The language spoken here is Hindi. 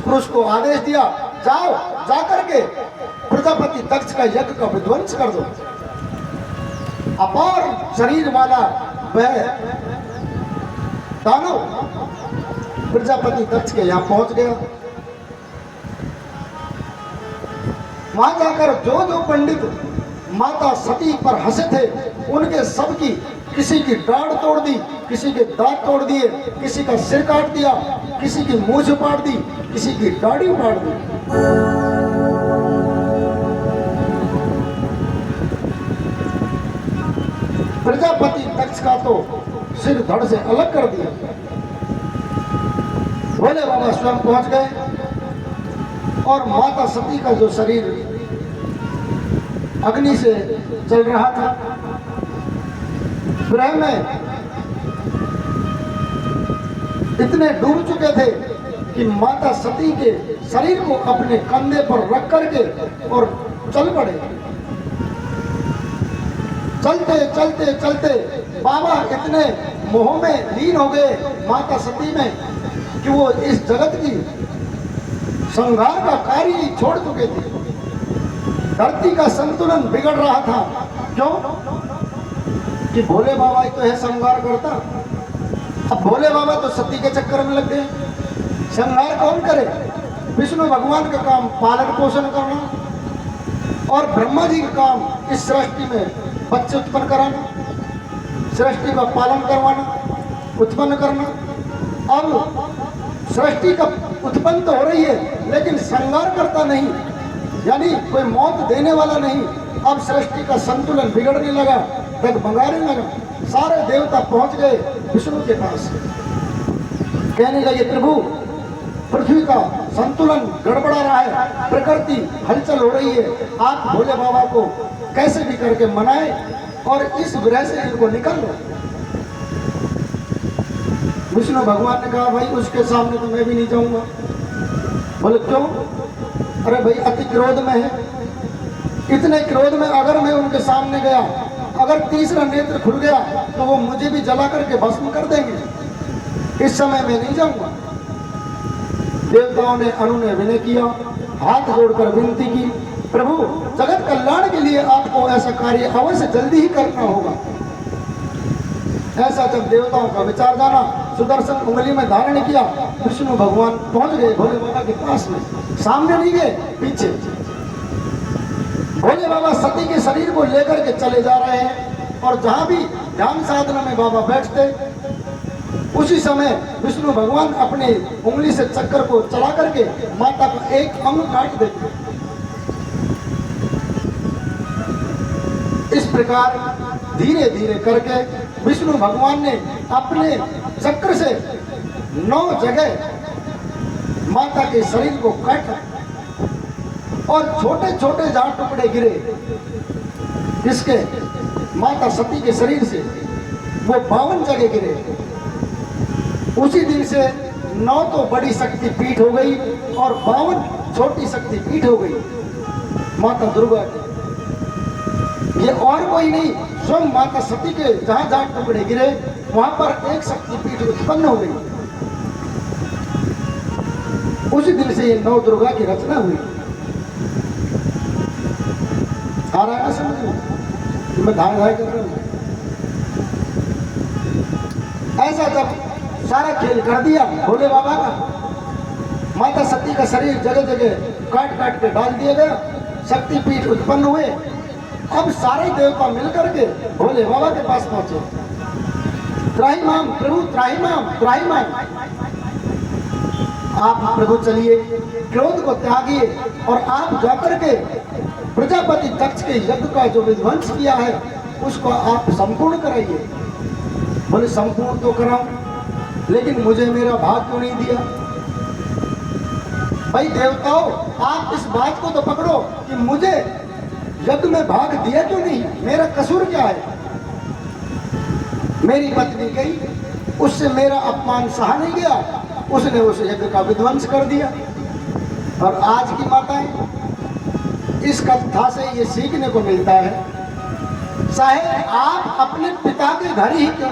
पुरुष को आदेश दिया, जाओ जाकर के प्रजापति दक्ष का यज्ञ का विध्वंस कर दो। अपार शरीर वाला वह दानव प्रजापति दक्ष के यहाँ पहुंच गया। वहां जाकर जो जो पंडित माता सती पर हंसे थे, उनके सबकी किसी की डांड तोड़ दी, किसी के दांत तोड़ दिए, किसी का सिर काट दिया, किसी की मूंछ उपाड़ दी, किसी की दाढ़ी उपाड़ दी। प्रजापति दक्ष का तो सिर धड़ से अलग कर दिया। भोले बाबा स्वयं पहुंच गए और माता सती का जो शरीर अग्नि से जल रहा था, ग्रह में इतने डूब चुके थे कि माता सती के शरीर को अपने कंधे पर रख करके और चल पड़े। चलते चलते चलते बाबा इतने मोह में लीन हो गए माता सती में कि वो इस जगत की संहार का कार्य ही छोड़ चुके थे। धरती का संतुलन बिगड़ रहा था। क्यों? कि भोले बाबा ही तो है संहार करता। अब भोले बाबा तो सती के चक्कर में लग गए। संहार कौन करे? विष्णु भगवान का काम पालन पोषण करना और ब्रह्मा जी का काम इस सृष्टि में बच्चे उत्पन्न कराना, सृष्टि का पालन करवाना, उत्पन्न करना। अब सृष्टि का उत्पन्न तो हो रही है लेकिन संहार करता नहीं, यानी कोई मौत देने वाला नहीं। अब सृष्टि का संतुलन बिगड़ने लगा, डगमगाने लगा। सारे देवता पहुंच गए विष्णु के पास, कहने लगे प्रभु पृथ्वी का संतुलन गड़बड़ा रहा है, प्रकृति हलचल हो रही है, आप भोले बाबा को कैसे भी करके मनाए और इस ग्रह से इनको निकल लो। विष्णु भगवान ने कहा भाई उसके सामने तो मैं भी नहीं जाऊंगा। बोले क्यों? अरे भाई अति क्रोध में है, इतने क्रोध में अगर मैं उनके सामने गया, अगर तीसरा नेत्र खुल गया तो वो मुझे भी जला करके भस्म कर देंगे। इस समय मैं नहीं जाऊंगा। देवताओं ने अनुनय विनय किया, हाथ जोड़कर विनती की, प्रभु जगत कल्याण के लिए आपको ऐसा कार्य अवश्य जल्दी ही करना होगा। ऐसा जब देवताओं का विचार जाना, सुदर्शन उंगली में धारण किया, विष्णु भगवान पहुंच गए भोले बाबा के पास में। सामने नहीं गए, पीछे। भोले बाबा सती के शरीर को लेकर के चले जा रहे हैं और जहां भी ध्यान साधना में बाबा बैठते, उसी समय विष्णु भगवान अपने उंगली से चक्कर को चला करके माता का एक अंग काट देते। इस प्रकार धीरे धीरे करके विष्णु भगवान ने अपने चक्र से 9 जगह माता के शरीर को काटा और छोटे छोटे जहां टुकड़े गिरे इसके माता सती के शरीर से, वो 52 जगह गिरे। उसी दिन से 9 तो बड़ी शक्ति पीठ हो गई और 52 छोटी शक्ति पीठ हो गई माता दुर्गा की। ये और कोई नहीं, स्वयं माता सती के जहां जहां टुकड़े गिरे वहां पर एक शक्ति पीठ उत्पन्न हो गई। उसी दिन से ये 9 दुर्गा की रचना हुई। आ रहा है समझ में? मैं धाय धाय कर रहा हूं। ऐसा जब सारा खेल कर दिया भोले बाबा का, माता सती का शरीर जगह जगह काट काट के डाल दिया गया, शक्तिपीठ उत्पन्न हुए। अब सारे देवता मिलकर के भोले बाबा के पास पहुंचे। त्राहिमाम प्रभु, त्राहिमाम त्राहिमाम, आप प्रभु चलिए, क्रोध को त्यागिए और आप जाकर के प्रजापति दक्ष के यज्ञ का जो विध्वंस किया है उसको आप संपूर्ण कराइए। बोले संपूर्ण तो कराऊं, लेकिन मुझे मेरा भाग क्यों नहीं दिया? भाई देवताओं, आप इस बात को तो पकड़ो कि मुझे यज्ञ में भाग दिया क्यों नहीं? मेरा कसूर क्या है? मेरी पत्नी गई, उससे मेरा अपमान सहा नहीं गया, उसने उस यज्ञ का विध्वंस कर दिया। और आज की माताएं, इस कथा से ये सीखने को मिलता है, चाहे आप अपने पिता के घर ही क्यों